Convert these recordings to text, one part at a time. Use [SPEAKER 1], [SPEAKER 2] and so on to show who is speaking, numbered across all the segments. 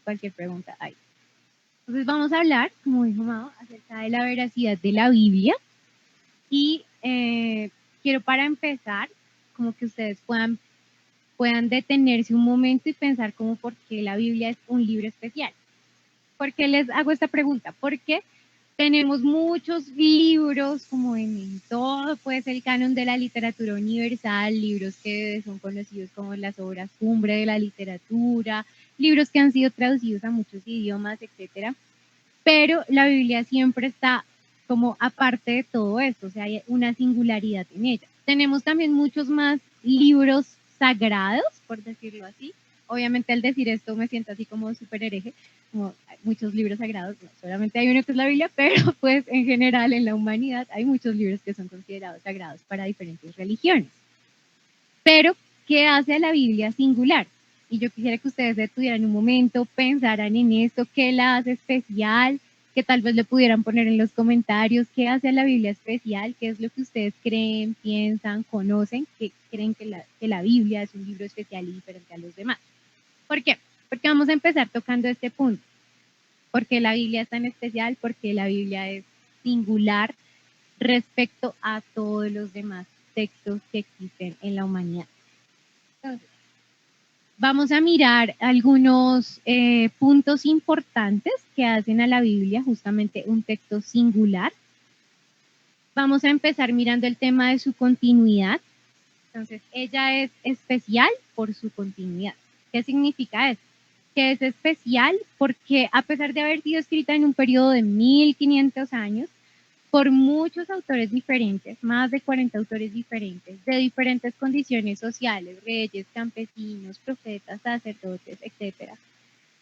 [SPEAKER 1] cualquier pregunta ahí. Entonces vamos a hablar, como dijo Mao, acerca de la veracidad de la Biblia y quiero para empezar como que ustedes puedan detenerse un momento y pensar como por qué la Biblia es un libro especial. ¿Por qué les hago esta pregunta? Porque tenemos muchos libros, como en todo, pues el canon de la literatura universal, libros que son conocidos como las obras cumbre de la literatura, libros que han sido traducidos a muchos idiomas, etcétera. Pero la Biblia siempre está como aparte de todo esto, o sea, hay una singularidad en ella. Tenemos también muchos más libros sagrados, por decirlo así. Obviamente al decir esto me siento así como súper hereje, como hay muchos libros sagrados, no, solamente hay uno que es la Biblia, pero pues en general en la humanidad hay muchos libros que son considerados sagrados para diferentes religiones. Pero, ¿qué hace a la Biblia singular? Y yo quisiera que ustedes detuvieran un momento, pensaran en esto, qué la hace especial, que tal vez le pudieran poner en los comentarios qué hace a la Biblia especial, qué es lo que ustedes creen, piensan, conocen, que creen que la Biblia es un libro especial y diferente a los demás. ¿Por qué? Porque vamos a empezar tocando este punto. ¿Por qué la Biblia es tan especial? Porque la Biblia es singular respecto a todos los demás textos que existen en la humanidad. Entonces, vamos a mirar algunos puntos importantes que hacen a la Biblia justamente un texto singular. Vamos a empezar mirando el tema de su continuidad. Entonces, ella es especial por su continuidad. ¿Qué significa eso? Que es especial porque a pesar de haber sido escrita en un periodo de 1500 años, por muchos autores diferentes, más de 40 autores diferentes, de diferentes condiciones sociales, reyes, campesinos, profetas, sacerdotes, etcétera,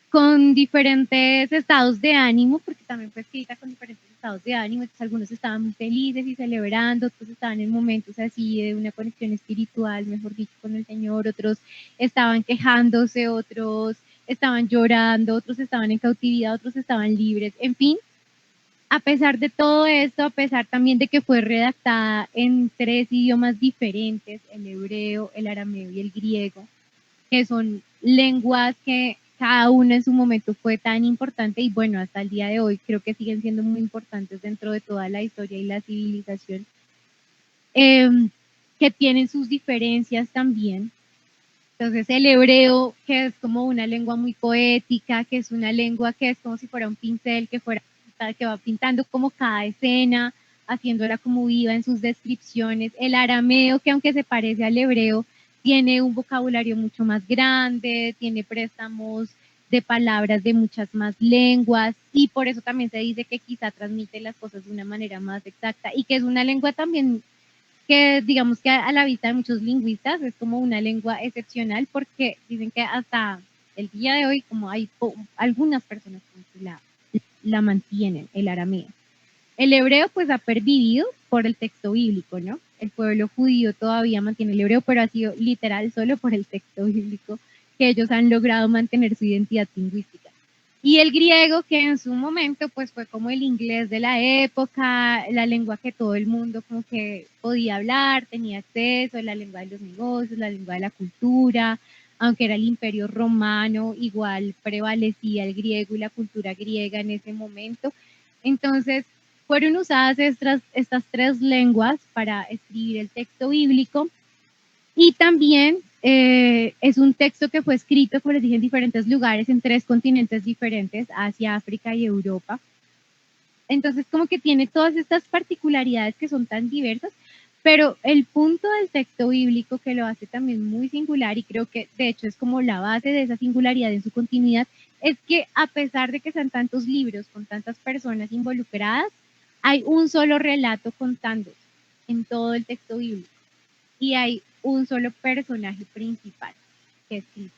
[SPEAKER 1] con diferentes estados de ánimo, porque también fue escrita con diferentes estados de ánimo, entonces algunos estaban muy felices y celebrando, otros estaban en momentos así de una conexión espiritual, mejor dicho, con el Señor, otros estaban quejándose, otros estaban llorando, otros estaban en cautividad, otros estaban libres, en fin. A pesar de todo esto, a pesar también de que fue redactada en 3 idiomas diferentes, el hebreo, el arameo y el griego, que son lenguas que cada una en su momento fue tan importante y bueno, hasta el día de hoy creo que siguen siendo muy importantes dentro de toda la historia y la civilización, que tienen sus diferencias también. Entonces el hebreo, que es como una lengua muy poética, que es una lengua que es como si fuera un pincel que va pintando como cada escena, haciéndola como viva en sus descripciones. El arameo, que aunque se parece al hebreo, tiene un vocabulario mucho más grande, tiene préstamos de palabras de muchas más lenguas y por eso también se dice que quizá transmite las cosas de una manera más exacta y que es una lengua también que digamos que a la vista de muchos lingüistas es como una lengua excepcional porque dicen que hasta el día de hoy como hay algunas personas que la mantienen, el arameo. El hebreo pues ha pervivido por el texto bíblico, ¿no? El pueblo judío todavía mantiene el hebreo, pero ha sido literal solo por el texto bíblico que ellos han logrado mantener su identidad lingüística. Y el griego, que en su momento pues fue como el inglés de la época, la lengua que todo el mundo como que podía hablar, tenía acceso, la lengua de los negocios, la lengua de la cultura, aunque era el imperio romano, igual prevalecía el griego y la cultura griega en ese momento. Entonces, fueron usadas estas 3 lenguas para escribir el texto bíblico y también es un texto que fue escrito, como les dije, en diferentes lugares, en 3 continentes diferentes, Asia, África y Europa. Entonces, como que tiene todas estas particularidades que son tan diversas, pero el punto del texto bíblico que lo hace también muy singular y creo que de hecho es como la base de esa singularidad en su continuidad, es que a pesar de que sean tantos libros con tantas personas involucradas, hay un solo relato contando en todo el texto bíblico y hay un solo personaje principal que es Cristo.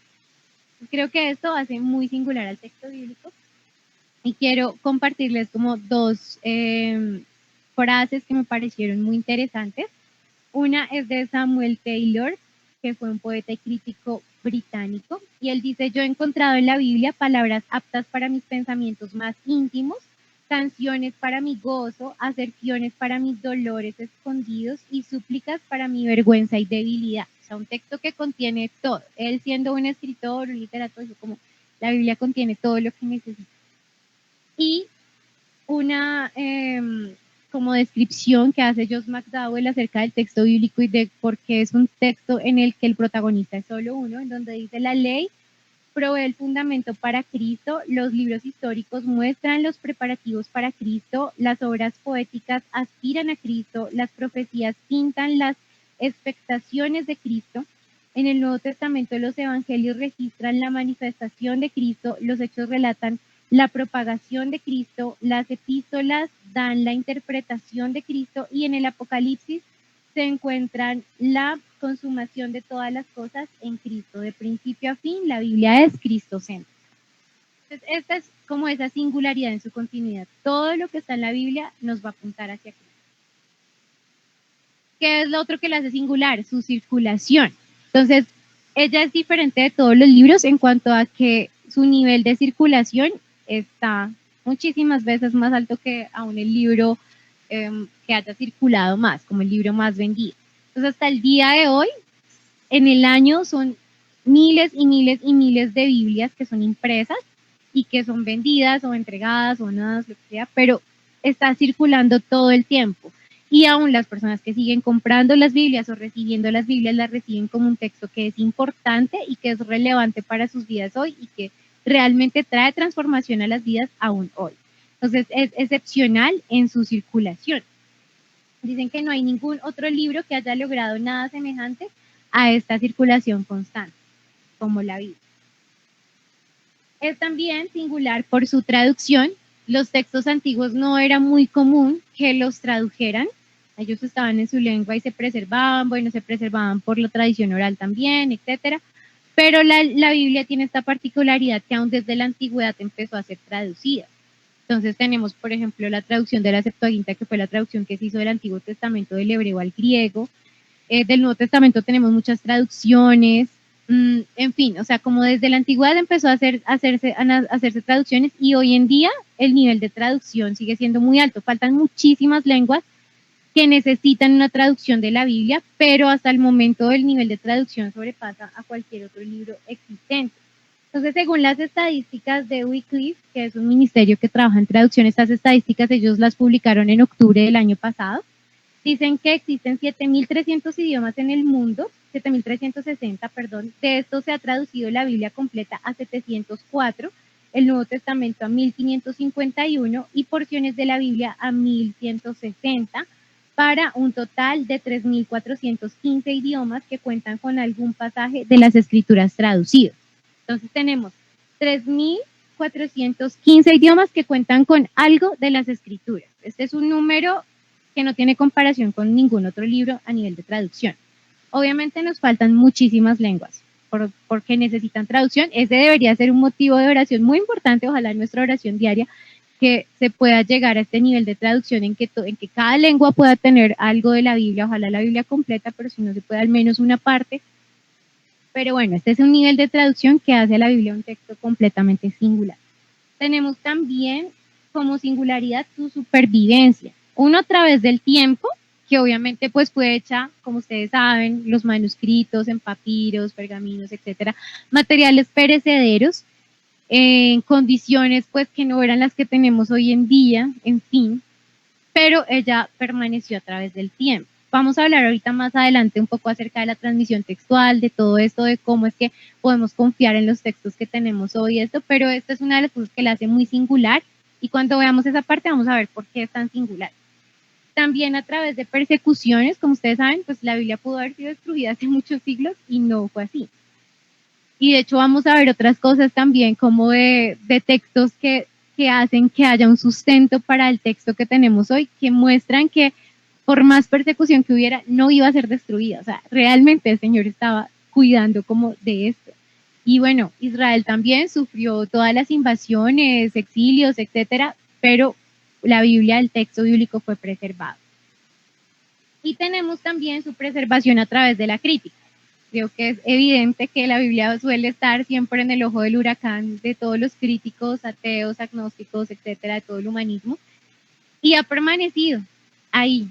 [SPEAKER 1] Creo que esto hace muy singular al texto bíblico y quiero compartirles como 2 frases que me parecieron muy interesantes. Una es de Samuel Taylor, que fue un poeta y crítico británico, y él dice: yo he encontrado en la Biblia palabras aptas para mis pensamientos más íntimos, canciones para mi gozo, aserciones para mis dolores escondidos y súplicas para mi vergüenza y debilidad. O sea, un texto que contiene todo. Él siendo un escritor, un literato, dijo como, La Biblia contiene todo lo que necesitas. Y una como descripción que hace Josh McDowell acerca del texto bíblico y de por qué es un texto en el que el protagonista es solo uno, en donde dice: la ley provee el fundamento para Cristo, los libros históricos muestran los preparativos para Cristo, las obras poéticas aspiran a Cristo, las profecías pintan las expectaciones de Cristo. En el Nuevo Testamento los evangelios registran la manifestación de Cristo, los hechos relatan la propagación de Cristo, las epístolas dan la interpretación de Cristo y en el Apocalipsis se encuentran la consumación de todas las cosas en Cristo. De principio a fin, la Biblia es cristocéntrica. Entonces, esta es como esa singularidad en su continuidad. Todo lo que está en la Biblia nos va a apuntar hacia Cristo. ¿Qué es lo otro que la hace singular? Su circulación. Entonces, ella es diferente de todos los libros en cuanto a que su nivel de circulación está muchísimas veces más alto que aún el libro que haya circulado más, como el libro más vendido. Entonces, hasta el día de hoy, en el año son miles y miles y miles de Biblias que son impresas y que son vendidas o entregadas o donadas, lo que sea, pero está circulando todo el tiempo. Y aún las personas que siguen comprando las Biblias o recibiendo las Biblias las reciben como un texto que es importante y que es relevante para sus vidas hoy y que realmente trae transformación a las vidas aún hoy. Entonces es excepcional en su circulación. Dicen que no hay ningún otro libro que haya logrado nada semejante a esta circulación constante, como la Biblia. Es también singular por su traducción. Los textos antiguos no era muy común que los tradujeran. Ellos estaban en su lengua y se preservaban, bueno, se preservaban por la tradición oral también, etcétera. Pero la Biblia tiene esta particularidad que aún desde la antigüedad empezó a ser traducida. Entonces tenemos, por ejemplo, la traducción de la Septuaginta, que fue la traducción que se hizo del Antiguo Testamento del hebreo al griego. Del Nuevo Testamento tenemos muchas traducciones, en fin, o sea, como desde la antigüedad empezó a hacerse traducciones y hoy en día el nivel de traducción sigue siendo muy alto. Faltan muchísimas lenguas que necesitan una traducción de la Biblia, pero hasta el momento el nivel de traducción sobrepasa a cualquier otro libro existente. Entonces, según las estadísticas de Wycliffe, que es un ministerio que trabaja en traducción, estas estadísticas ellos las publicaron en octubre del año pasado, dicen que existen 7.300 idiomas en el mundo, 7.360, perdón. De estos se ha traducido la Biblia completa a 704, el Nuevo Testamento a 1.551 y porciones de la Biblia a 1.160, para un total de 3.415 idiomas que cuentan con algún pasaje de las Escrituras traducidos. Entonces tenemos 3.415 idiomas que cuentan con algo de las Escrituras. Este es un número que no tiene comparación con ningún otro libro a nivel de traducción. Obviamente nos faltan muchísimas lenguas porque necesitan traducción. Ese debería ser un motivo de oración muy importante, ojalá en nuestra oración diaria, que se pueda llegar a este nivel de traducción en que cada lengua pueda tener algo de la Biblia, ojalá la Biblia completa, pero si no se puede al menos una parte. Pero bueno, este es un nivel de traducción que hace a la Biblia un texto completamente singular. Tenemos también como singularidad su supervivencia. Uno a través del tiempo, que obviamente pues fue hecha, como ustedes saben, los manuscritos en papiros, pergaminos, etcétera, materiales perecederos, en condiciones pues que no eran las que tenemos hoy en día, en fin, pero ella permaneció a través del tiempo. Vamos a hablar ahorita más adelante un poco acerca de la transmisión textual, de todo esto, de cómo es que podemos confiar en los textos que tenemos hoy, esto, pero esta es una de las cosas que la hace muy singular y cuando veamos esa parte vamos a ver por qué es tan singular. También a través de persecuciones, como ustedes saben, pues la Biblia pudo haber sido destruida hace muchos siglos y no fue así. Y de hecho vamos a ver otras cosas también como de textos que hacen que haya un sustento para el texto que tenemos hoy, que muestran que por más persecución que hubiera, no iba a ser destruida. O sea, realmente el Señor estaba cuidando como de esto. Y bueno, Israel también sufrió todas las invasiones, exilios, etcétera, pero la Biblia, el texto bíblico fue preservado. Y tenemos también su preservación a través de la crítica. Creo que es evidente que la Biblia suele estar siempre en el ojo del huracán de todos los críticos, ateos, agnósticos, etcétera, de todo el humanismo, y ha permanecido ahí,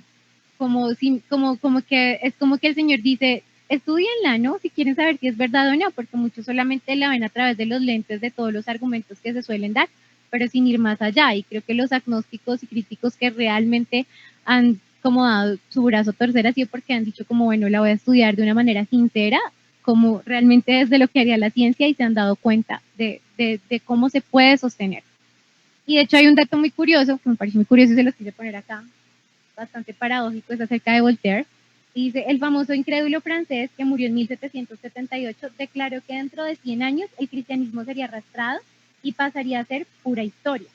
[SPEAKER 1] como que es como que el Señor dice, estudienla, ¿no? Si quieren saber si es verdad o no, porque muchos solamente la ven a través de los lentes de todos los argumentos que se suelen dar, pero sin ir más allá. Y creo que los agnósticos y críticos que realmente han como dado su brazo a torcer así porque han dicho como, bueno, la voy a estudiar de una manera sincera, como realmente desde lo que haría la ciencia y se han dado cuenta de cómo se puede sostener. Y de hecho hay un dato muy curioso, que me parece muy curioso y se los quise poner acá, bastante paradójico, es acerca de Voltaire. Dice, el famoso incrédulo francés que murió en 1778 declaró que dentro de 100 años el cristianismo sería arrastrado y pasaría a ser pura historia.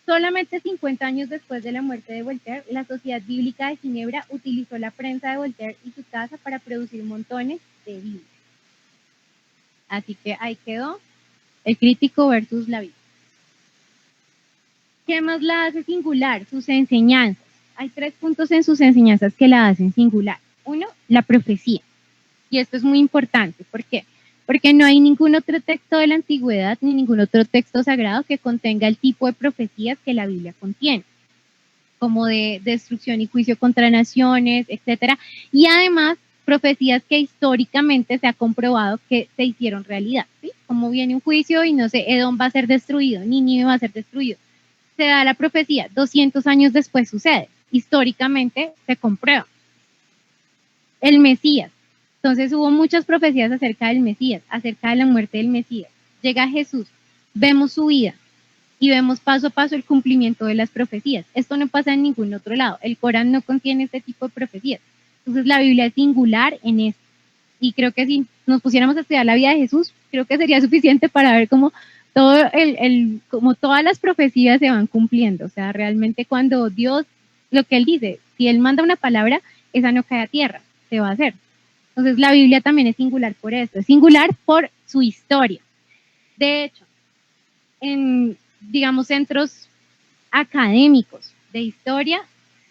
[SPEAKER 1] Solamente 50 años después de la muerte de Voltaire, la Sociedad Bíblica de Ginebra utilizó la prensa de Voltaire y su casa para producir montones de Biblias. Así que ahí quedó el crítico versus la Biblia. ¿Qué más la hace singular? Sus enseñanzas. Hay 3 puntos en sus enseñanzas que la hacen singular. Uno, la profecía. Y esto es muy importante. ¿Por qué? Porque no hay ningún otro texto de la antigüedad ni ningún otro texto sagrado que contenga el tipo de profecías que la Biblia contiene, como de destrucción y juicio contra naciones, etcétera. Y además, profecías que históricamente se ha comprobado que se hicieron realidad, ¿sí? Como viene un juicio y no sé, Edom va a ser destruido, Nínive va a ser destruido. Se da la profecía, 200 años después sucede. Históricamente se comprueba. El Mesías. Entonces hubo muchas profecías acerca del Mesías, acerca de la muerte del Mesías. Llega Jesús, vemos su vida y vemos paso a paso el cumplimiento de las profecías. Esto no pasa en ningún otro lado. El Corán no contiene este tipo de profecías. Entonces la Biblia es singular en esto. Y creo que si nos pusiéramos a estudiar la vida de Jesús, creo que sería suficiente para ver cómo todo como todas las profecías se van cumpliendo. O sea, realmente cuando Dios, lo que Él dice, si Él manda una palabra, esa no cae a tierra, se va a hacer. Entonces la Biblia también es singular por esto, es singular por su historia. De hecho, en, digamos, centros académicos de historia,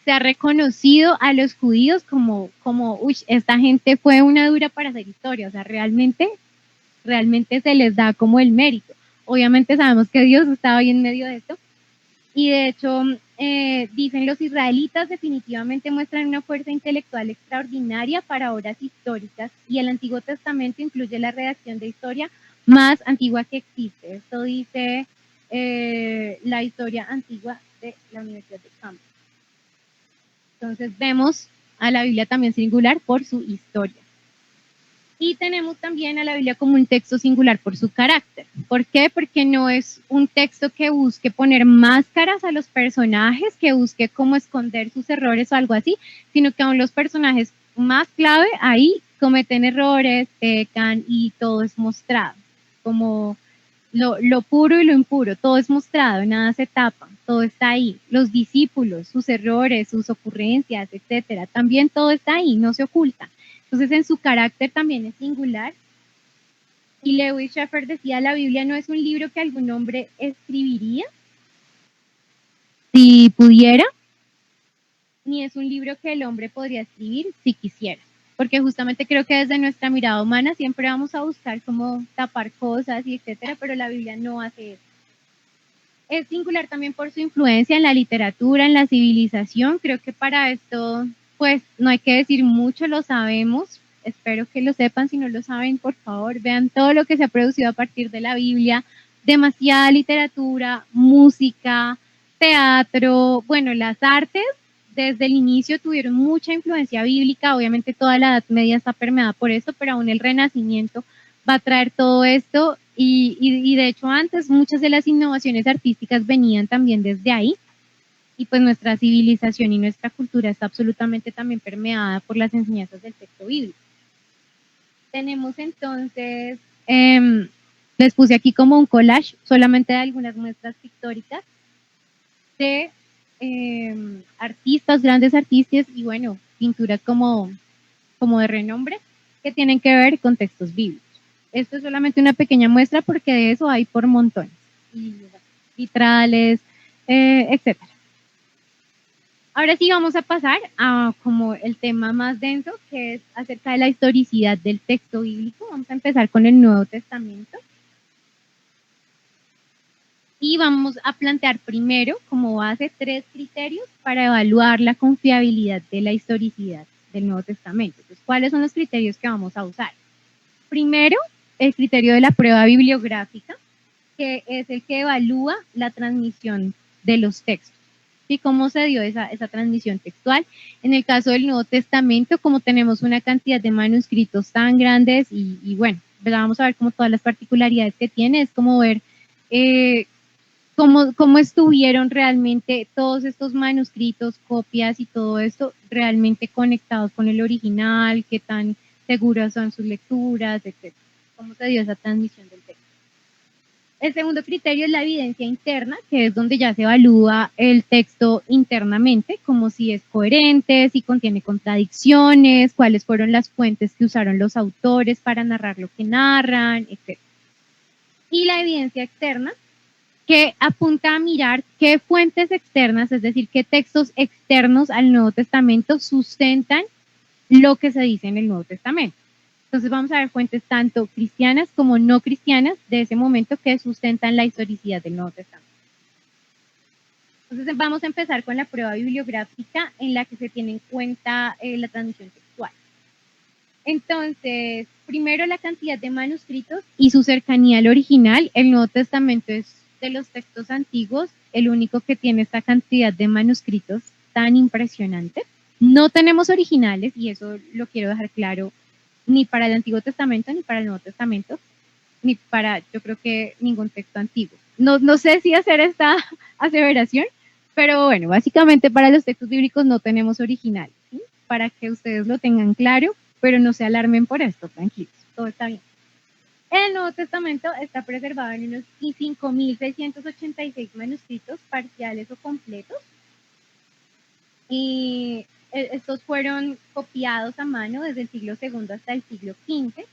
[SPEAKER 1] se ha reconocido a los judíos como uy, esta gente fue una dura para hacer historia, o sea, realmente se les da como el mérito. Obviamente sabemos que Dios estaba ahí en medio de esto, y de hecho, dicen los israelitas definitivamente muestran una fuerza intelectual extraordinaria para obras históricas, y el Antiguo Testamento incluye la redacción de historia más antigua que existe. Esto dice la historia antigua de la Universidad de Cambridge. Entonces vemos a la Biblia también singular por su historia. Y tenemos también a la Biblia como un texto singular por su carácter. ¿Por qué? Porque no es un texto que busque poner máscaras a los personajes, que busque como esconder sus errores o algo así, sino que aún los personajes más clave ahí cometen errores, pecan y todo es mostrado. Como lo puro y lo impuro, todo es mostrado, nada se tapa, todo está ahí. Los discípulos, sus errores, sus ocurrencias, etcétera, también todo está ahí, no se oculta. Entonces, en su carácter también es singular. Y Lewis Schaeffer decía, la Biblia no es un libro que algún hombre escribiría si pudiera, ni es un libro que el hombre podría escribir si quisiera. Porque justamente creo que desde nuestra mirada humana siempre vamos a buscar cómo tapar cosas y etcétera, pero la Biblia no hace eso. Es singular también por su influencia en la literatura, en la civilización. Creo que para esto, pues, no hay que decir mucho, lo sabemos. Espero que lo sepan. Si no lo saben, por favor, vean todo lo que se ha producido a partir de la Biblia. Demasiada literatura, música, teatro, bueno, las artes desde el inicio tuvieron mucha influencia bíblica. Obviamente toda la Edad Media está permeada por esto, pero aún el Renacimiento va a traer todo esto y de hecho antes muchas de las innovaciones artísticas venían también desde ahí, y pues nuestra civilización y nuestra cultura está absolutamente también permeada por las enseñanzas del texto bíblico. Tenemos entonces, les puse aquí como un collage solamente de algunas muestras pictóricas de artistas, grandes artistas y bueno, pinturas como de renombre que tienen que ver con textos bíblicos. Esto es solamente una pequeña muestra porque de eso hay por montones. Y vitrales, etcétera. Ahora sí vamos a pasar a como el tema más denso, que es acerca de la historicidad del texto bíblico. Vamos a empezar con el Nuevo Testamento. Y vamos a plantear primero como base 3 criterios para evaluar la confiabilidad de la historicidad del Nuevo Testamento. Entonces, ¿cuáles son los criterios que vamos a usar? Primero, el criterio de la prueba bibliográfica, que es el que evalúa la transmisión de los textos. ¿Y cómo se dio esa transmisión textual? En el caso del Nuevo Testamento, como tenemos una cantidad de manuscritos tan grandes y bueno, vamos a ver como todas las particularidades que tiene, es como ver cómo estuvieron realmente todos estos manuscritos, copias y todo esto realmente conectados con el original, qué tan seguras son sus lecturas, etc. ¿Cómo se dio esa transmisión del texto? El segundo criterio es la evidencia interna, que es donde ya se evalúa el texto internamente, como si es coherente, si contiene contradicciones, cuáles fueron las fuentes que usaron los autores para narrar lo que narran, etc. Y la evidencia externa, que apunta a mirar qué fuentes externas, es decir, qué textos externos al Nuevo Testamento sustentan lo que se dice en el Nuevo Testamento. Entonces vamos a ver fuentes tanto cristianas como no cristianas de ese momento que sustentan la historicidad del Nuevo Testamento. Entonces vamos a empezar con la prueba bibliográfica en la que se tiene en cuenta la transmisión textual. Entonces, primero la cantidad de manuscritos y su cercanía al original. El Nuevo Testamento es de los textos antiguos el único que tiene esta cantidad de manuscritos tan impresionante. No tenemos originales y eso lo quiero dejar claro ni para el Antiguo Testamento, ni para el Nuevo Testamento, ni para, yo creo que ningún texto antiguo. No sé si hacer esta aseveración, pero bueno, básicamente para los textos bíblicos no tenemos originales, ¿sí? Para que ustedes lo tengan claro, pero no se alarmen por esto, tranquilos, todo está bien. El Nuevo Testamento está preservado en unos 5.686 manuscritos parciales o completos, y estos fueron copiados a mano desde el siglo II hasta el siglo XV,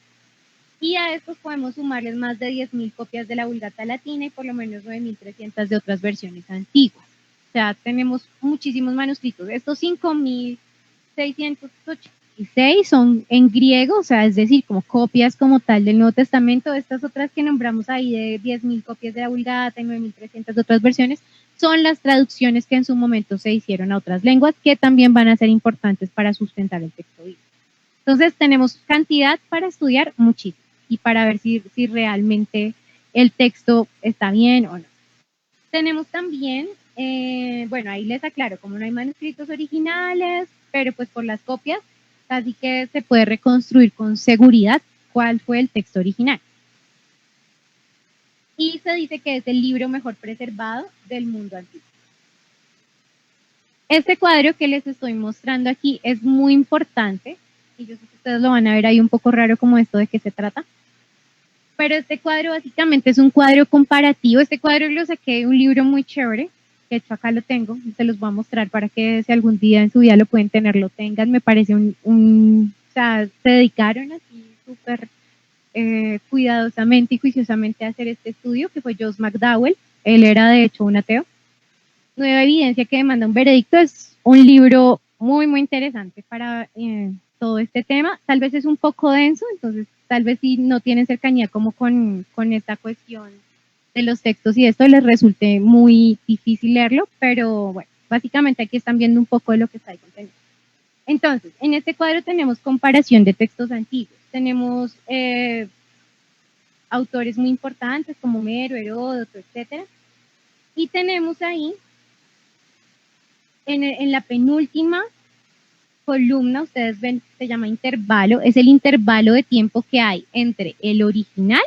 [SPEAKER 1] y a estos podemos sumarles más de 10.000 copias de la Vulgata Latina y por lo menos 9.300 de otras versiones antiguas. O sea, tenemos muchísimos manuscritos. Estos 5.686 son en griego, o sea, es decir, como copias como tal del Nuevo Testamento. Estas otras que nombramos ahí de 10.000 copias de la Vulgata y 9.300 de otras versiones son las traducciones que en su momento se hicieron a otras lenguas que también van a ser importantes para sustentar el texto bíblico. Entonces tenemos cantidad para estudiar muchísimo y para ver si realmente el texto está bien o no. Tenemos también, bueno, ahí les aclaro, como no hay manuscritos originales, pero pues por las copias, así que se puede reconstruir con seguridad cuál fue el texto original. Y se dice que es el libro mejor preservado del mundo antiguo. Este cuadro que les estoy mostrando aquí es muy importante, y yo sé que ustedes lo van a ver ahí un poco raro como esto de qué se trata, pero este cuadro básicamente es un cuadro comparativo. Este cuadro lo saqué de un libro muy chévere, que de hecho acá lo tengo, y se los voy a mostrar para que si algún día en su vida lo pueden tener, lo tengan. Me parece o sea, se dedicaron así súper cuidadosamente y juiciosamente a hacer este estudio, que fue Josh McDowell. Él era de hecho un ateo. Nueva evidencia que demanda un veredicto es un libro muy, muy interesante para todo este tema. Tal vez es un poco denso, entonces tal vez si no tienen cercanía como con esta cuestión de los textos y esto les resulte muy difícil leerlo, pero bueno, básicamente aquí están viendo un poco de lo que está ahí contenido. Entonces, en este cuadro tenemos comparación de textos antiguos. Tenemos autores muy importantes como Homero, Heródoto, etcétera. Y tenemos ahí en la penúltima columna, ustedes ven, se llama intervalo, es el intervalo de tiempo que hay entre el original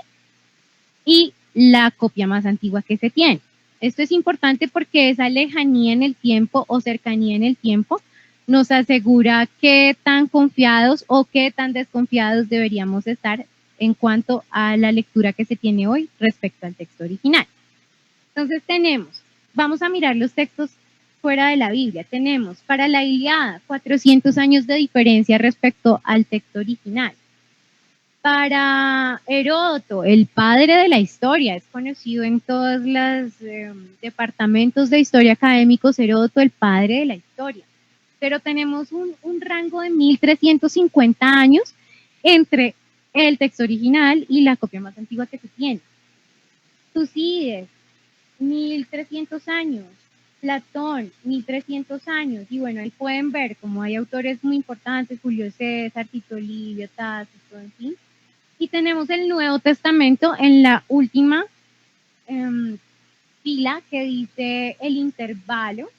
[SPEAKER 1] y la copia más antigua que se tiene. Esto es importante porque esa lejanía en el tiempo o cercanía en el tiempo nos asegura qué tan confiados o qué tan desconfiados deberíamos estar en cuanto a la lectura que se tiene hoy respecto al texto original. Entonces vamos a mirar los textos fuera de la Biblia. Tenemos para la Ilíada 400 años de diferencia respecto al texto original. Para Heródoto, el padre de la historia, es conocido en todos los departamentos de historia académicos, Heródoto, el padre de la historia. Pero tenemos un rango de 1.350 años entre el texto original y la copia más antigua que se tiene. Tucídides, 1.300 años. Platón, 1300 años, y bueno, ahí pueden ver como hay autores muy importantes, Julio César, Tito Livio, Tácito, en fin. Y tenemos el Nuevo Testamento en la última fila que dice el intervalo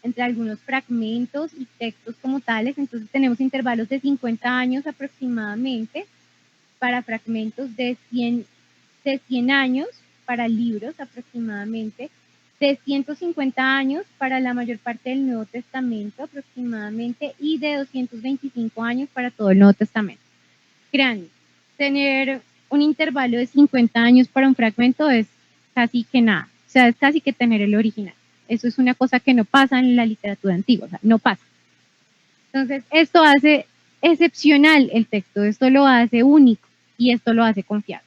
[SPEAKER 1] entre algunos fragmentos y textos como tales. Entonces tenemos intervalos de 50 años aproximadamente para fragmentos, de 100 años para libros aproximadamente, de 150 años para la mayor parte del Nuevo Testamento aproximadamente, y de 225 años para todo el Nuevo Testamento. Crean, tener un intervalo de 50 años para un fragmento es casi que nada, o sea, es casi que tener el original. Eso es una cosa que no pasa en la literatura antigua, o sea, no pasa. Entonces, esto hace excepcional el texto, esto lo hace único y esto lo hace confiable.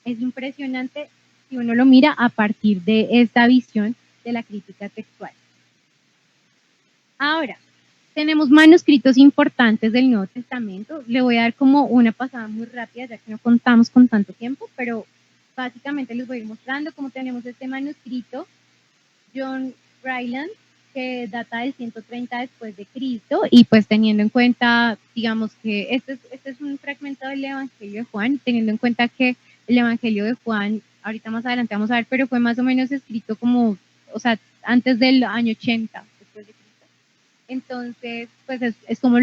[SPEAKER 1] Es impresionante si uno lo mira a partir de esta visión de la crítica textual. Ahora, tenemos manuscritos importantes del Nuevo Testamento. Le voy a dar como una pasada muy rápida, ya que no contamos con tanto tiempo, pero básicamente les voy a ir mostrando cómo tenemos este manuscrito, John Ryland, que data del 130 después de Cristo, y pues teniendo en cuenta, digamos que este es un fragmento del Evangelio de Juan, teniendo en cuenta que el Evangelio de Juan, ahorita más adelante vamos a ver, pero fue más o menos escrito como, o sea, antes del año 80 después de Cristo. Entonces, pues es como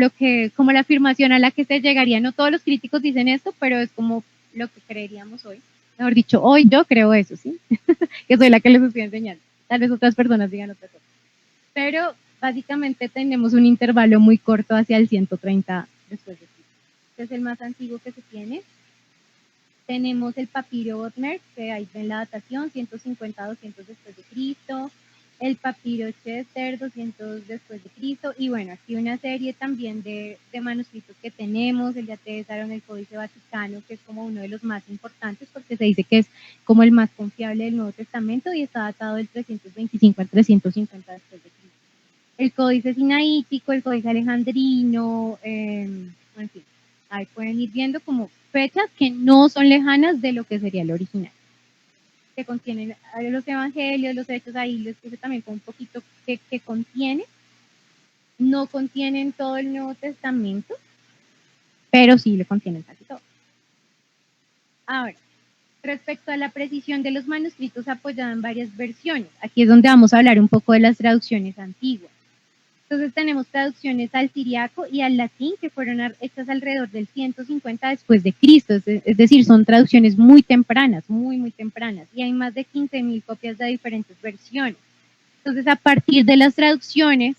[SPEAKER 1] como la afirmación a la que se llegaría. No todos los críticos dicen esto, pero es como lo que creeríamos hoy. Mejor dicho, hoy yo creo eso, ¿sí? Que soy la que les estoy enseñando. Tal vez otras personas digan otra cosa. Pero básicamente tenemos un intervalo muy corto hacia el 130 después de Cristo. Este es el más antiguo que se tiene. Tenemos el papiro Bodmer, que ahí ven la datación, 150-200 después de Cristo. El papiro Chester, 200 después de Cristo. Y bueno, aquí una serie también de manuscritos que tenemos. El de Atesaron, el Códice Vaticano, que es como uno de los más importantes porque se dice que es como el más confiable del Nuevo Testamento y está datado del 325 al 350 después de Cristo. El Códice Sinaítico, el Códice Alejandrino, en fin, ahí pueden ir viendo como fechas que no son lejanas de lo que sería el original, que contienen los evangelios, los hechos, ahí les puse también con un poquito que contiene. No contienen todo el Nuevo Testamento, pero sí le contienen casi todo. Ahora, respecto a la precisión de los manuscritos apoyada en varias versiones, aquí es donde vamos a hablar un poco de las traducciones antiguas. Entonces tenemos traducciones al siriaco y al latín que fueron hechas alrededor del 150 después de Cristo, es decir, son traducciones muy tempranas, muy tempranas, y hay más de 15.000 copias de diferentes versiones. Entonces, a partir de las traducciones,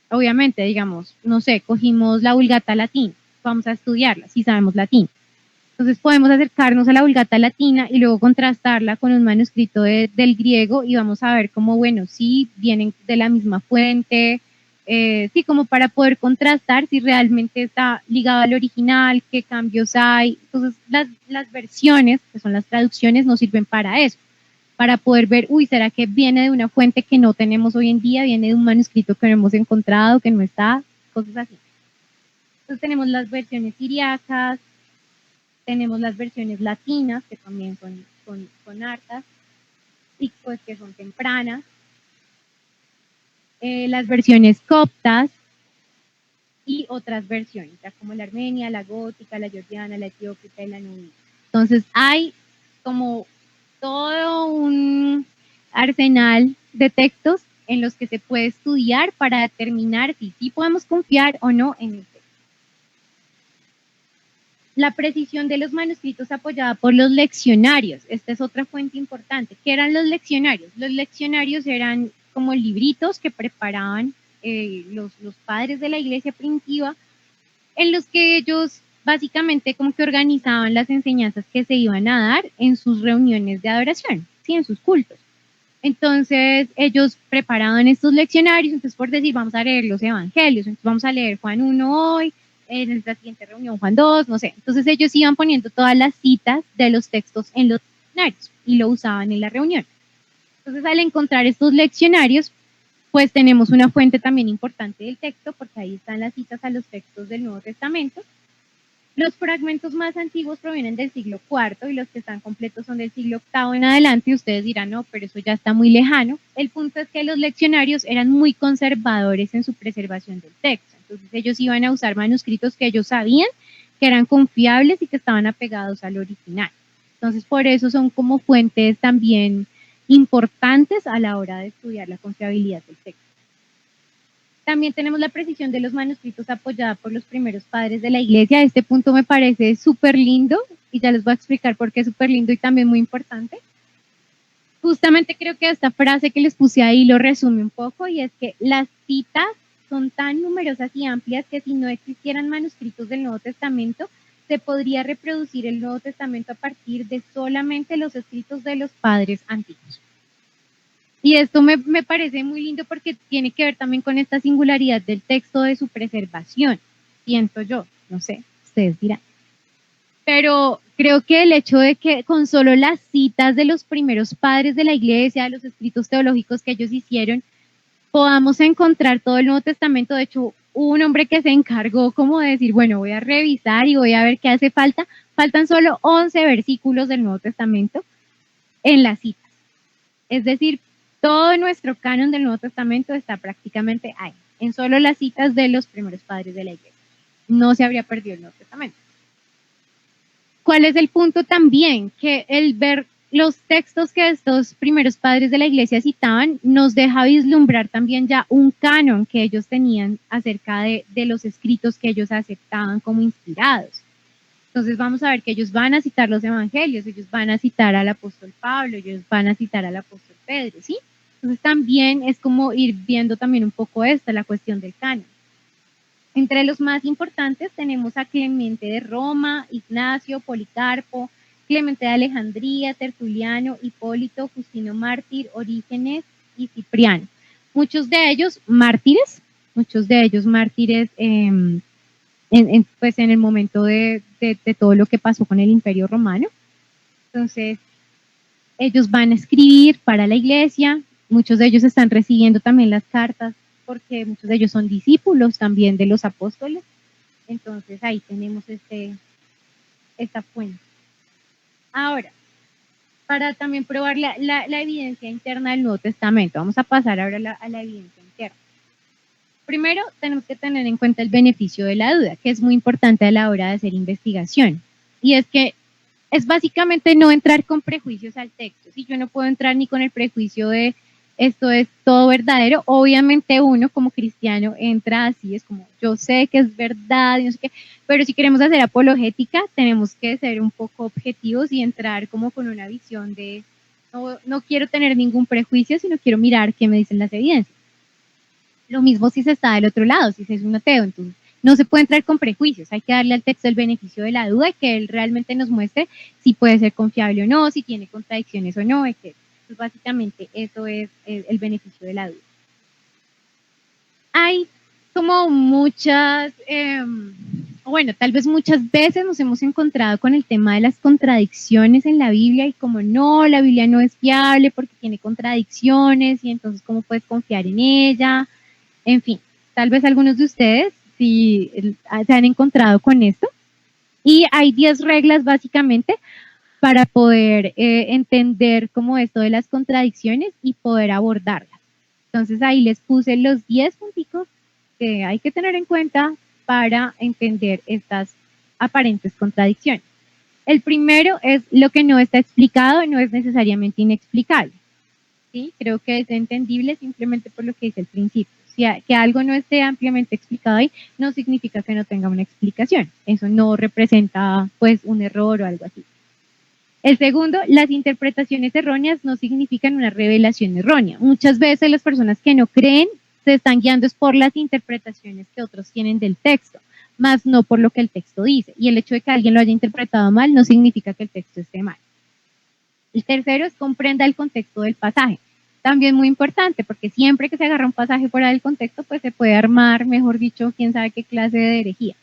[SPEAKER 1] obviamente, digamos, no sé, cogimos la Vulgata latín, vamos a estudiarla, si sabemos latín. Entonces podemos acercarnos a la Vulgata latina y luego contrastarla con un manuscrito del griego y vamos a ver cómo, bueno, sí, vienen de la misma fuente, sí, como para poder contrastar si realmente está ligado al original, qué cambios hay. Entonces las versiones, que son las traducciones, nos sirven para eso, para poder ver, uy, ¿será que viene de una fuente que no tenemos hoy en día? ¿Viene de un manuscrito que no hemos encontrado, que no está? Cosas así. Entonces tenemos las versiones siriacas, tenemos las versiones latinas, que también son hartas, y pues que son tempranas. Las versiones coptas y otras versiones, ya como la armenia, la gótica, la georgiana, la etiópica y la nubia. Entonces hay como todo un arsenal de textos en los que se puede estudiar para determinar si sí podemos confiar o no en el texto. La precisión de los manuscritos apoyada por los leccionarios. Esta es otra fuente importante. ¿Qué eran los leccionarios? Los leccionarios eran como libritos que preparaban los padres de la iglesia primitiva, en los que ellos básicamente como que organizaban las enseñanzas que se iban a dar en sus reuniones de adoración, ¿sí? En sus cultos. Entonces ellos preparaban estos leccionarios, entonces por decir, vamos a leer los evangelios, entonces vamos a leer Juan 1 hoy, en la siguiente reunión Juan 2, no sé. Entonces ellos iban poniendo todas las citas de los textos en los leccionarios y lo usaban en la reunión. Entonces al encontrar estos leccionarios, pues tenemos una fuente también importante del texto, porque ahí están las citas a los textos del Nuevo Testamento. Los fragmentos más antiguos provienen del siglo IV y los que están completos son del siglo VIII en adelante, y ustedes dirán, no, pero eso ya está muy lejano. El punto es que los leccionarios eran muy conservadores en su preservación del texto, entonces ellos iban a usar manuscritos que ellos sabían que eran confiables y que estaban apegados al original. Entonces por eso son como fuentes también importantes a la hora de estudiar la confiabilidad del texto. También tenemos la precisión de los manuscritos apoyada por los primeros padres de la iglesia. Este punto me parece súper lindo y ya les voy a explicar por qué es súper lindo y también muy importante. Justamente creo que esta frase que les puse ahí lo resume un poco, y es que las citas son tan numerosas y amplias que si no existieran manuscritos del Nuevo Testamento, se podría reproducir el Nuevo Testamento a partir de solamente los escritos de los padres antiguos. Y esto me parece muy lindo porque tiene que ver también con esta singularidad del texto, de su preservación, siento yo, no sé, ustedes dirán. Pero creo que el hecho de que con solo las citas de los primeros padres de la iglesia, los escritos teológicos que ellos hicieron, podamos encontrar todo el Nuevo Testamento. De hecho, hubo un hombre que se encargó como de decir, bueno, voy a revisar y voy a ver qué hace falta. Faltan solo 11 versículos del Nuevo Testamento en las citas. Es decir, todo nuestro canon del Nuevo Testamento está prácticamente ahí, en solo las citas de los primeros padres de la iglesia. No se habría perdido el Nuevo Testamento. ¿Cuál es el punto también? Que el ver los textos que estos primeros padres de la iglesia citaban nos deja vislumbrar también ya un canon que ellos tenían acerca de los escritos que ellos aceptaban como inspirados. Entonces vamos a ver que ellos van a citar los evangelios, ellos van a citar al apóstol Pablo, ellos van a citar al apóstol Pedro, ¿sí? Entonces también es como ir viendo también un poco la cuestión del canon. Entre los más importantes tenemos a Clemente de Roma, Ignacio, Policarpo, Clemente de Alejandría, Tertuliano, Hipólito, Justino Mártir, Orígenes y Cipriano. Muchos de ellos mártires pues en el momento de todo lo que pasó con el Imperio Romano. Entonces, ellos van a escribir para la iglesia, muchos de ellos están recibiendo también las cartas porque muchos de ellos son discípulos también de los apóstoles. Entonces ahí tenemos esta fuente. Ahora, para también probar la evidencia interna del Nuevo Testamento, vamos a pasar ahora a la evidencia interna. Primero, tenemos que tener en cuenta el beneficio de la duda, que es muy importante a la hora de hacer investigación. Y es que es básicamente no entrar con prejuicios al texto. Si yo no puedo entrar ni con el prejuicio de esto es todo verdadero, obviamente uno como cristiano entra así, es como yo sé que es verdad, no sé qué, pero si queremos hacer apologética tenemos que ser un poco objetivos y entrar como con una visión de no quiero tener ningún prejuicio, sino quiero mirar qué me dicen las evidencias. Lo mismo si se está del otro lado, si se es un ateo, entonces no se puede entrar con prejuicios, hay que darle al texto el beneficio de la duda y que él realmente nos muestre si puede ser confiable o no, si tiene contradicciones o no, etc. Pues básicamente eso es el beneficio de la duda. Hay como muchas, bueno, tal vez muchas veces nos hemos encontrado con el tema de las contradicciones en la Biblia y como no, la Biblia no es fiable porque tiene contradicciones y entonces ¿cómo puedes confiar en ella? En fin, tal vez algunos de ustedes sí se han encontrado con esto. Y hay 10 reglas básicamente para poder entender como esto de las contradicciones y poder abordarlas. Entonces ahí les puse los 10 punticos que hay que tener en cuenta para entender estas aparentes contradicciones. El primero es lo que no está explicado no es necesariamente inexplicable. ¿Sí? Creo que es entendible simplemente por lo que dice el principio. Si que algo no esté ampliamente explicado ahí, no significa que no tenga una explicación. Eso no representa pues un error o algo así. El segundo, las interpretaciones erróneas no significan una revelación errónea. Muchas veces las personas que no creen se están guiando por las interpretaciones que otros tienen del texto, más no por lo que el texto dice. Y el hecho de que alguien lo haya interpretado mal no significa que el texto esté mal. El tercero es comprenda el contexto del pasaje. También muy importante, porque siempre que se agarra un pasaje fuera del contexto, pues se puede armar, mejor dicho, quién sabe qué clase de herejía.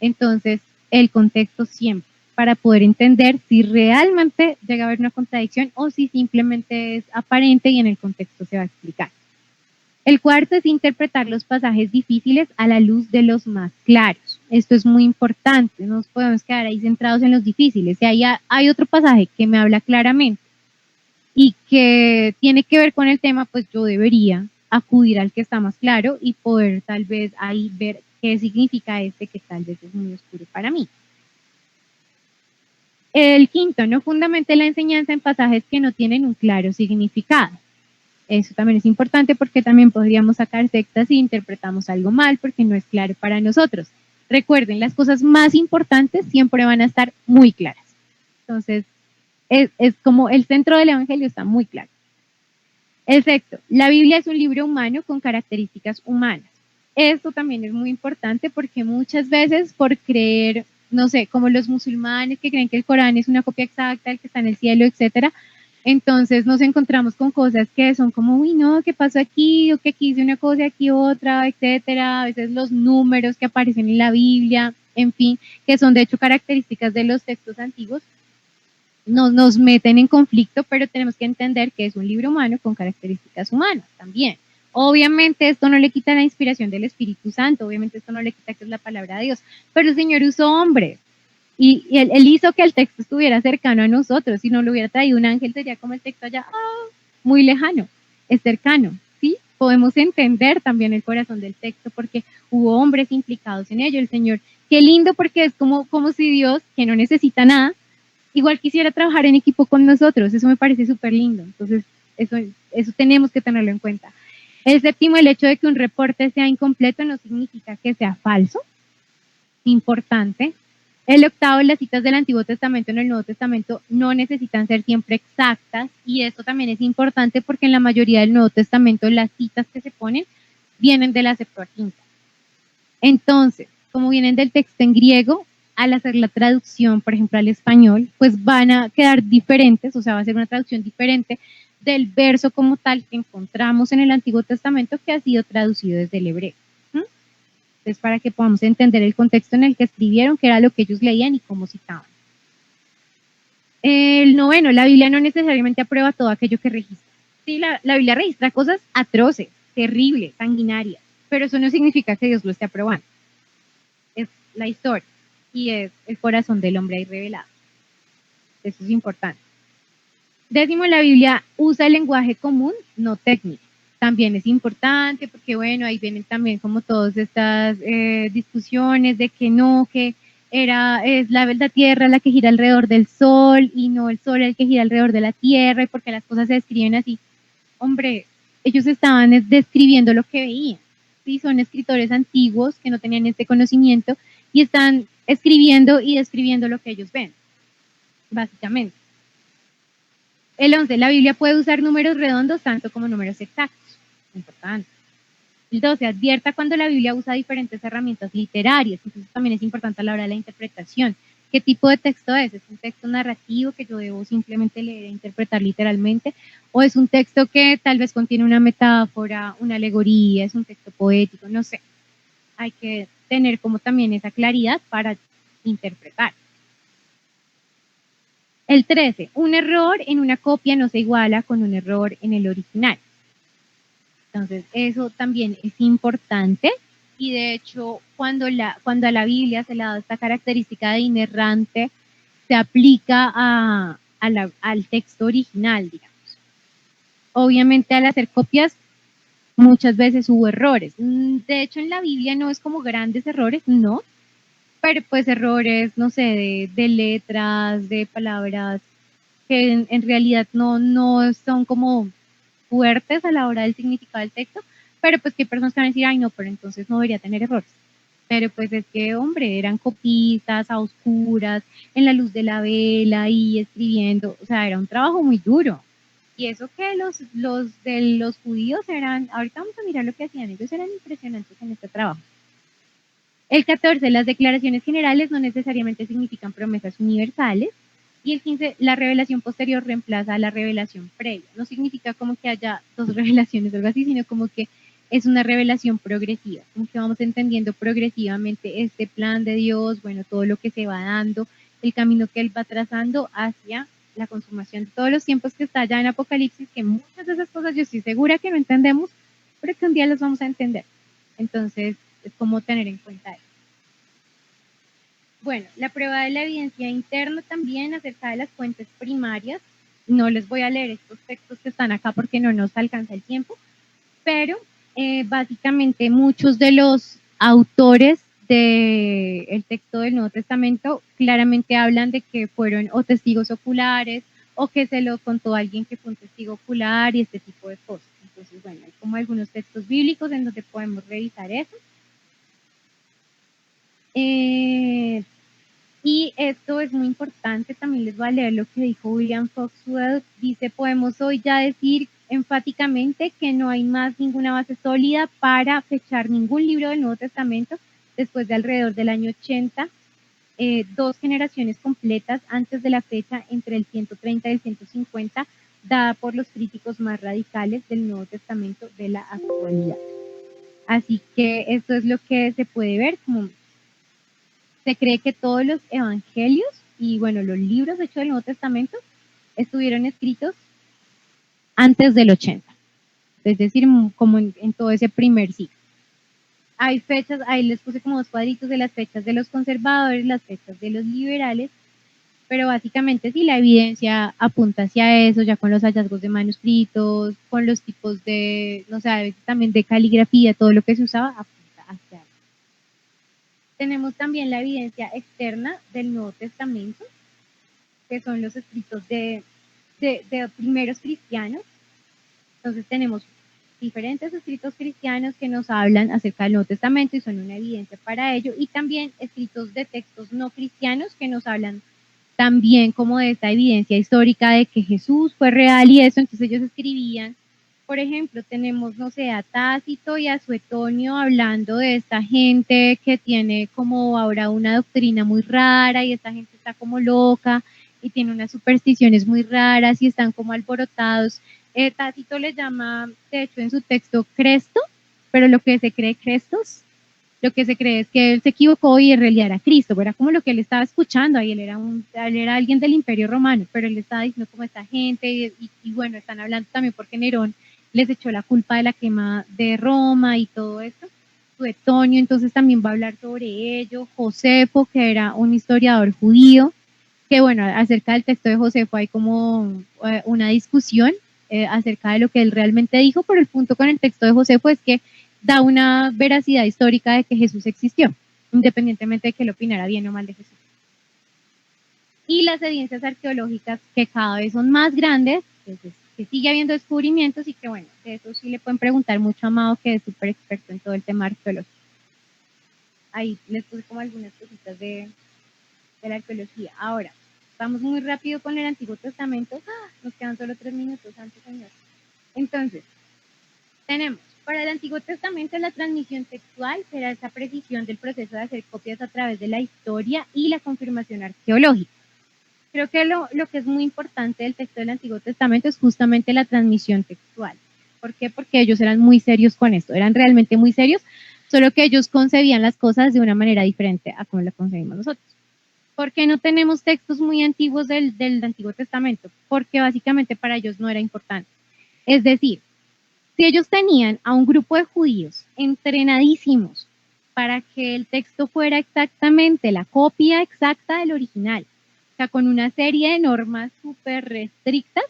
[SPEAKER 1] Entonces, el contexto siempre, para poder entender si realmente llega a haber una contradicción o si simplemente es aparente y en el contexto se va a explicar. El cuarto es interpretar los pasajes difíciles a la luz de los más claros. Esto es muy importante, no nos podemos quedar ahí centrados en los difíciles. Y ahí hay otro pasaje que me habla claramente y que tiene que ver con el tema, pues yo debería acudir al que está más claro y poder tal vez ahí ver qué significa este que tal vez es muy oscuro para mí. El quinto, no fundamente la enseñanza en pasajes que no tienen un claro significado. Eso también es importante porque también podríamos sacar sectas si interpretamos algo mal porque no es claro para nosotros. Recuerden, las cosas más importantes siempre van a estar muy claras. Entonces, es como el centro del Evangelio está muy claro. El sexto, la Biblia es un libro humano con características humanas. Esto también es muy importante porque muchas veces por creer, no sé, como los musulmanes que creen que el Corán es una copia exacta del que está en el cielo, etcétera, entonces nos encontramos con cosas que son como, uy, no, ¿qué pasó aquí? O que aquí hice una cosa, aquí otra, etcétera. A veces los números que aparecen en la Biblia, en fin, que son de hecho características de los textos antiguos, nos meten en conflicto, pero tenemos que entender que es un libro humano con características humanas también. Obviamente esto no le quita la inspiración del Espíritu Santo, obviamente esto no le quita que es la palabra de Dios, pero el Señor usó hombres y él hizo que el texto estuviera cercano a nosotros. Si no lo hubiera traído un ángel sería como el texto allá, muy lejano, es cercano, ¿sí? Podemos entender también el corazón del texto porque hubo hombres implicados en ello. El Señor, qué lindo porque es como si Dios, que no necesita nada, igual quisiera trabajar en equipo con nosotros. Eso me parece súper lindo. Entonces, eso tenemos que tenerlo en cuenta. El séptimo, el hecho de que un reporte sea incompleto no significa que sea falso. Importante. El octavo, las citas del Antiguo Testamento en el Nuevo Testamento no necesitan ser siempre exactas y esto también es importante porque en la mayoría del Nuevo Testamento las citas que se ponen vienen de la Septuaginta. Entonces, como vienen del texto en griego, al hacer la traducción, por ejemplo, al español, pues van a quedar diferentes, o sea, va a ser una traducción diferente del verso como tal que encontramos en el Antiguo Testamento que ha sido traducido desde el hebreo. Entonces, para que podamos entender el contexto en el que escribieron, qué era lo que ellos leían y cómo citaban. El noveno, la Biblia no necesariamente aprueba todo aquello que registra. Sí, la Biblia registra cosas atroces, terribles, sanguinarias, pero eso no significa que Dios lo esté aprobando. Es la historia y es el corazón del hombre ahí revelado. Eso es importante. Décimo, la Biblia usa el lenguaje común, no técnico. También es importante porque, bueno, ahí vienen también como todas estas discusiones de que no, que es la Tierra la que gira alrededor del Sol y no el Sol el que gira alrededor de la Tierra y porque las cosas se describen así. Hombre, ellos estaban describiendo lo que veían. Sí, son escritores antiguos que no tenían este conocimiento y están escribiendo y describiendo lo que ellos ven, básicamente. El 11, la Biblia puede usar números redondos tanto como números exactos. Importante. El 12, advierta cuando la Biblia usa diferentes herramientas literarias. Entonces también es importante a la hora de la interpretación. ¿Qué tipo de texto es? ¿Es un texto narrativo que yo debo simplemente leer e interpretar literalmente? ¿O es un texto que tal vez contiene una metáfora, una alegoría, es un texto poético? No sé. Hay que tener como también esa claridad para interpretar. El 13, un error en una copia no se iguala con un error en el original. Entonces, eso también es importante y de hecho, cuando a la Biblia se le da esta característica de inerrante, se aplica al texto original, digamos. Obviamente, al hacer copias, muchas veces hubo errores. De hecho, en la Biblia no es como grandes errores, no, pero pues errores, no sé, de letras, de palabras que en realidad no son como fuertes a la hora del significado del texto, pero pues que hay personas que van a decir, ay no, pero entonces no debería tener errores. Pero pues es que, hombre, eran copitas a oscuras, en la luz de la vela y escribiendo, o sea, era un trabajo muy duro. Y eso que los judíos eran, ahorita vamos a mirar lo que hacían, ellos eran impresionantes en este trabajo. El 14, las declaraciones generales no necesariamente significan promesas universales. Y el 15, la revelación posterior reemplaza a la revelación previa. No significa como que haya dos revelaciones o algo así, sino como que es una revelación progresiva, como que vamos entendiendo progresivamente este plan de Dios, bueno, todo lo que se va dando, el camino que Él va trazando hacia la consumación de todos los tiempos que está allá en Apocalipsis, que muchas de esas cosas yo estoy segura que no entendemos, pero que un día las vamos a entender. Entonces, es como tener en cuenta eso. Bueno, la prueba de la evidencia interna también acerca de las fuentes primarias. No les voy a leer estos textos que están acá porque no nos alcanza el tiempo, pero básicamente muchos de los autores del texto del Nuevo Testamento claramente hablan de que fueron o testigos oculares o que se lo contó alguien que fue un testigo ocular y este tipo de cosas. Entonces, bueno, hay como algunos textos bíblicos en donde podemos revisar eso. Y esto es muy importante, también les voy a leer lo que dijo William Foxwell. Dice, podemos hoy ya decir enfáticamente que no hay más ninguna base sólida para fechar ningún libro del Nuevo Testamento después de alrededor del año 80, 2 generaciones completas antes de la fecha entre el 130 y el 150, dada por los críticos más radicales del Nuevo Testamento de la actualidad. Así que esto es lo que se puede ver como se cree que todos los evangelios y bueno, los libros hechos del Nuevo Testamento estuvieron escritos antes del 80, es decir, como en todo ese primer siglo. Hay fechas, ahí les puse como 2 cuadritos de las fechas de los conservadores, las fechas de los liberales, pero básicamente sí, la evidencia apunta hacia eso, ya con los hallazgos de manuscritos, con los tipos de, no sé, a veces también de caligrafía, todo lo que se usaba apunta hacia eso. Tenemos también la evidencia externa del Nuevo Testamento, que son los escritos de primeros cristianos. Entonces tenemos diferentes escritos cristianos que nos hablan acerca del Nuevo Testamento y son una evidencia para ello, y también escritos de textos no cristianos que nos hablan también como de esta evidencia histórica de que Jesús fue real y eso. Entonces ellos escribían, por ejemplo, tenemos, no sé, a Tácito y a Suetonio hablando de esta gente que tiene como ahora una doctrina muy rara y esta gente está como loca y tiene unas supersticiones muy raras y están como alborotados. Tácito le llama, de hecho, en su texto Cresto, pero lo que se cree Crestos, lo que se cree es que él se equivocó y en realidad era Cristo, era como lo que él estaba escuchando, ahí él era alguien del Imperio Romano, pero él estaba diciendo como esta gente, y bueno, están hablando también porque Nerón les echó la culpa de la quema de Roma y todo esto. Suetonio entonces también va a hablar sobre ello. Josefo, que era un historiador judío, que bueno, acerca del texto de Josefo hay como una discusión acerca de lo que él realmente dijo, pero el punto con el texto de Josefo es que da una veracidad histórica de que Jesús existió, independientemente de que él opinara bien o mal de Jesús. Y las evidencias arqueológicas que cada vez son más grandes, que sigue habiendo descubrimientos y que bueno, de eso sí le pueden preguntar mucho a Amado, que es súper experto en todo el tema arqueológico. Ahí les puse como algunas cositas de la arqueología. Ahora, vamos muy rápido con el Antiguo Testamento. Nos quedan solo 3 minutos antes, Señor. Entonces, tenemos para el Antiguo Testamento la transmisión textual, será esa precisión del proceso de hacer copias a través de la historia y la confirmación arqueológica. Creo que lo que es muy importante del texto del Antiguo Testamento es justamente la transmisión textual. ¿Por qué? Porque ellos eran muy serios con esto, eran realmente muy serios, solo que ellos concebían las cosas de una manera diferente a como las concebimos nosotros. ¿Por qué no tenemos textos muy antiguos del Antiguo Testamento? Porque básicamente para ellos no era importante. Es decir, si ellos tenían a un grupo de judíos entrenadísimos para que el texto fuera exactamente la copia exacta del original, o sea, con una serie de normas súper restrictas,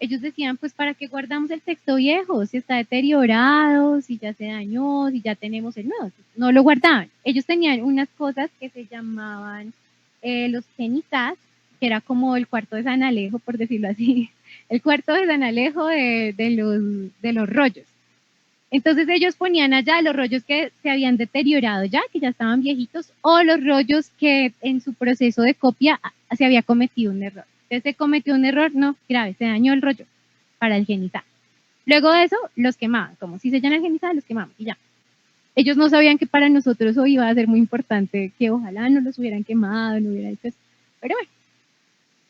[SPEAKER 1] ellos decían, pues, ¿para qué guardamos el texto viejo? Si está deteriorado, si ya se dañó, si ya tenemos el nuevo. No lo guardaban. Ellos tenían unas cosas que se llamaban los kenizás, que era como el cuarto de San Alejo, por decirlo así, el cuarto de San Alejo de los rollos. Entonces ellos ponían allá los rollos que se habían deteriorado ya, que ya estaban viejitos, o los rollos que en su proceso de copia se había cometido un error. Entonces se cometió un error, no, grave, se dañó el rollo para el genizar. Luego de eso, los quemaban, como si se llena el genizar, los quemaban y ya. Ellos no sabían que para nosotros hoy iba a ser muy importante, que ojalá no los hubieran quemado, no hubieran hecho eso. Pero bueno,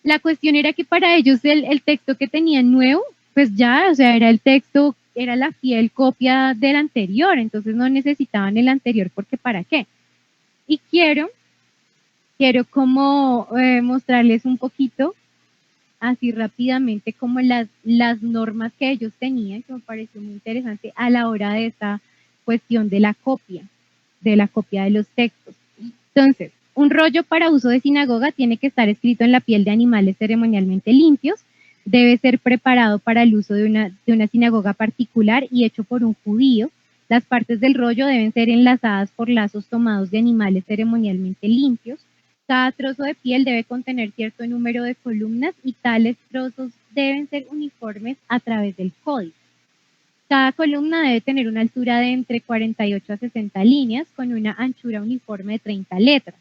[SPEAKER 1] la cuestión era que para ellos el texto que tenían nuevo, pues ya, o sea, era el texto, era la fiel copia del anterior, entonces no necesitaban el anterior porque ¿para qué? Y quiero como mostrarles un poquito, así rápidamente, como las normas que ellos tenían, que me pareció muy interesante a la hora de esta cuestión de la copia de los textos. Entonces, Un rollo para uso de sinagoga tiene que estar escrito en la piel de animales ceremonialmente limpios, debe ser preparado para el uso de una sinagoga particular y hecho por un judío. Las partes del rollo deben ser enlazadas por lazos tomados de animales ceremonialmente limpios. Cada trozo de piel debe contener cierto número de columnas y tales trozos deben ser uniformes a través del códice. Cada columna debe tener una altura de entre 48 a 60 líneas con una anchura uniforme de 30 letras.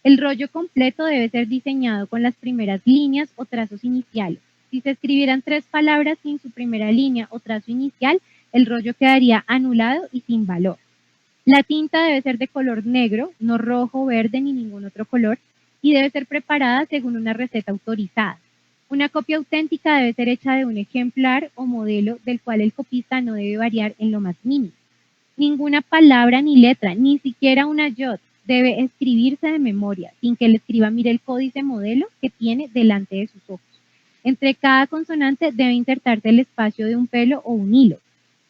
[SPEAKER 1] El rollo completo debe ser diseñado con las primeras líneas o trazos iniciales. Si se escribieran 3 palabras sin su primera línea o trazo inicial, el rollo quedaría anulado y sin valor. La tinta debe ser de color negro, no rojo, verde ni ningún otro color, y debe ser preparada según una receta autorizada. Una copia auténtica debe ser hecha de un ejemplar o modelo del cual el copista no debe variar en lo más mínimo. Ninguna palabra ni letra, ni siquiera una yod, debe escribirse de memoria, sin que el escriba mire el códice modelo que tiene delante de sus ojos. Entre cada consonante debe insertarse el espacio de un pelo o un hilo.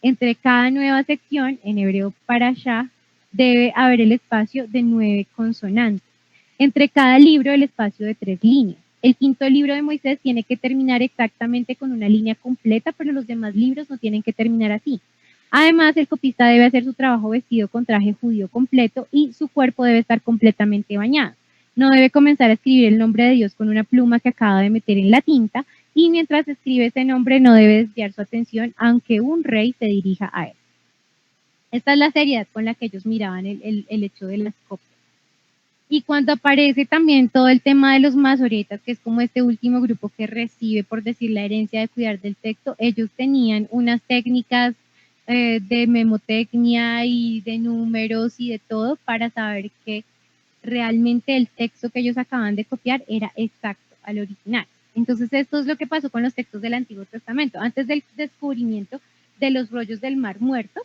[SPEAKER 1] Entre cada nueva sección, en hebreo parashá, debe haber el espacio de 9 consonantes. Entre cada libro, el espacio de 3 líneas. El quinto libro de Moisés tiene que terminar exactamente con una línea completa, pero los demás libros no tienen que terminar así. Además, el copista debe hacer su trabajo vestido con traje judío completo y su cuerpo debe estar completamente bañado. No debe comenzar a escribir el nombre de Dios con una pluma que acaba de meter en la tinta y mientras escribe ese nombre no debe desviar su atención aunque un rey se dirija a él. Esta es la seriedad con la que ellos miraban el hecho de las copias. Y cuando aparece también todo el tema de los masoretas, que es como este último grupo que recibe, por decir, la herencia de cuidar del texto, ellos tenían unas técnicas de memotecnia y de números y de todo para saber que realmente el texto que ellos acaban de copiar era exacto al original. Entonces esto es lo que pasó con los textos del Antiguo Testamento. Antes del descubrimiento de los rollos del Mar Muerto,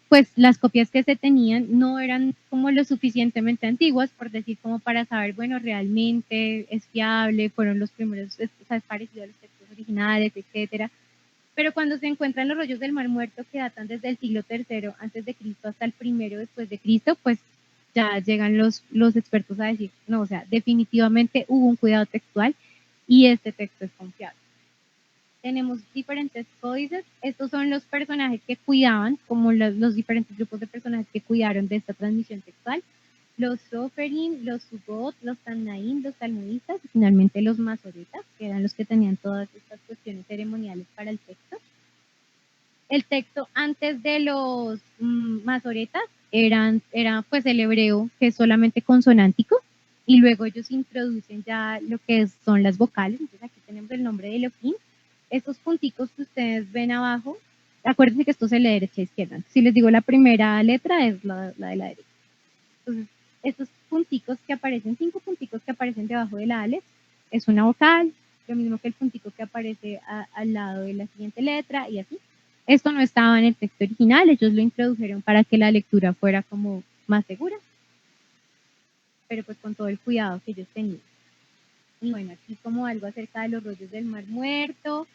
[SPEAKER 1] pues las copias que se tenían no eran como lo suficientemente antiguas, por decir, como para saber, bueno, realmente es fiable, fueron los primeros, o sea, es parecido a los textos originales, etcétera. Pero cuando se encuentran los rollos del Mar Muerto que datan desde el siglo III antes de Cristo hasta el primero después de Cristo, pues ya llegan los expertos a decir, no, o sea, definitivamente hubo un cuidado textual y este texto es confiable. Tenemos diferentes códices. Estos son los personajes que cuidaban, como los diferentes grupos de personajes que cuidaron de esta transmisión textual. Los Soferim, los Sugot, los Tannaim, los Talmudistas y finalmente los Masoretas, que eran los que tenían todas estas cuestiones ceremoniales para el texto. El texto antes de los Masoretas era pues el hebreo, que es solamente consonántico, y luego ellos introducen ya lo que son las vocales. Entonces aquí tenemos el nombre de Elohim. Estos punticos que ustedes ven abajo, acuérdense que esto se lee de derecha a izquierda. Si les digo la primera letra es la de la derecha. Entonces, estos punticos que aparecen, 5 punticos que aparecen debajo de la Aleph, es una vocal, lo mismo que el puntico que aparece al lado de la siguiente letra y así. Esto no estaba en el texto original, ellos lo introdujeron para que la lectura fuera como más segura, pero pues con todo el cuidado que ellos tenían. Y bueno, aquí como algo acerca de los rollos del Mar Muerto.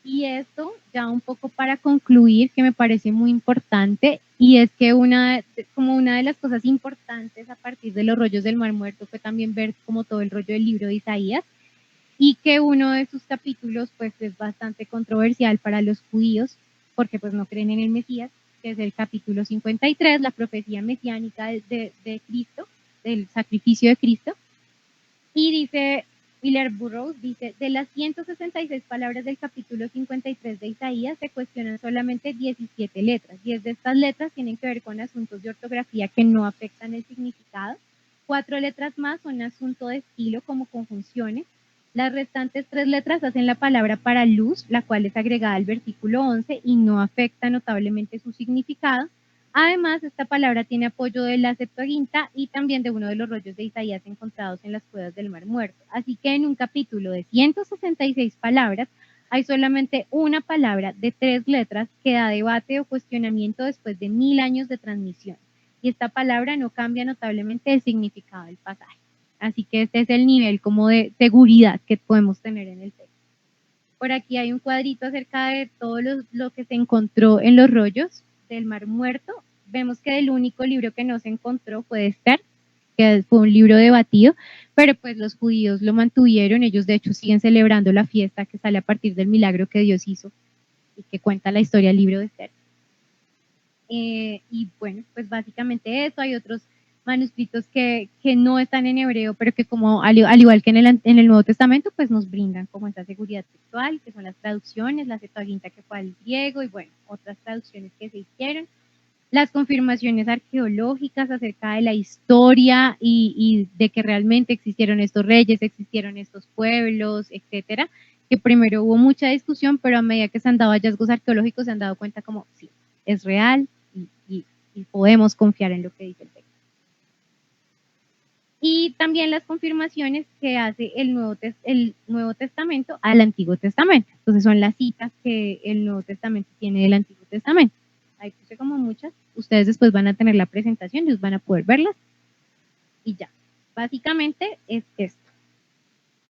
[SPEAKER 1] Y esto ya un poco para concluir, que me parece muy importante, y es que una de las cosas importantes a partir de los rollos del Mar Muerto fue también ver como todo el rollo del libro de Isaías, y que uno de sus capítulos pues es bastante controversial para los judíos, porque pues no creen en el Mesías, que es el capítulo 53, la profecía mesiánica de Cristo, del sacrificio de Cristo, y dice, Miller Burroughs dice, de las 166 palabras del capítulo 53 de Isaías se cuestionan solamente 17 letras. 10 de estas letras tienen que ver con asuntos de ortografía que no afectan el significado. 4 letras más son asunto de estilo como conjunciones. Las restantes 3 letras hacen la palabra para luz, la cual es agregada al versículo 11 y no afecta notablemente su significado. Además, esta palabra tiene apoyo de la Septuaginta y también de uno de los rollos de Isaías encontrados en las cuevas del Mar Muerto. Así que en un capítulo de 166 palabras, hay solamente una palabra de 3 letras que da debate o cuestionamiento después de 1000 años de transmisión. Y esta palabra no cambia notablemente el significado del pasaje. Así que este es el nivel como de seguridad que podemos tener en el texto. Por aquí hay un cuadrito acerca de todo lo que se encontró en los rollos del Mar Muerto. Vemos que el único libro que no se encontró fue Esther. que fue un libro debatido, pero pues los judíos lo mantuvieron, ellos de hecho siguen celebrando la fiesta que sale a partir del milagro que Dios hizo y que cuenta la historia del libro de Esther. Y bueno, pues básicamente eso, hay otros manuscritos que no están en hebreo, pero que como al igual que en el Nuevo Testamento, pues nos brindan como esa seguridad textual, que son las traducciones, la Septuaginta que fue al griego y bueno, otras traducciones que se hicieron, las confirmaciones arqueológicas acerca de la historia y de que realmente existieron estos reyes, existieron estos pueblos, etcétera, que primero hubo mucha discusión, pero a medida que se han dado hallazgos arqueológicos se han dado cuenta como sí, es real y podemos confiar en lo que dice el texto. Y también las confirmaciones que hace el Nuevo Testamento al Antiguo Testamento. Entonces son las citas que el Nuevo Testamento tiene del Antiguo Testamento. Ahí puse como muchas. Ustedes después van a tener la presentación y van a poder verlas. Y ya. Básicamente es esto.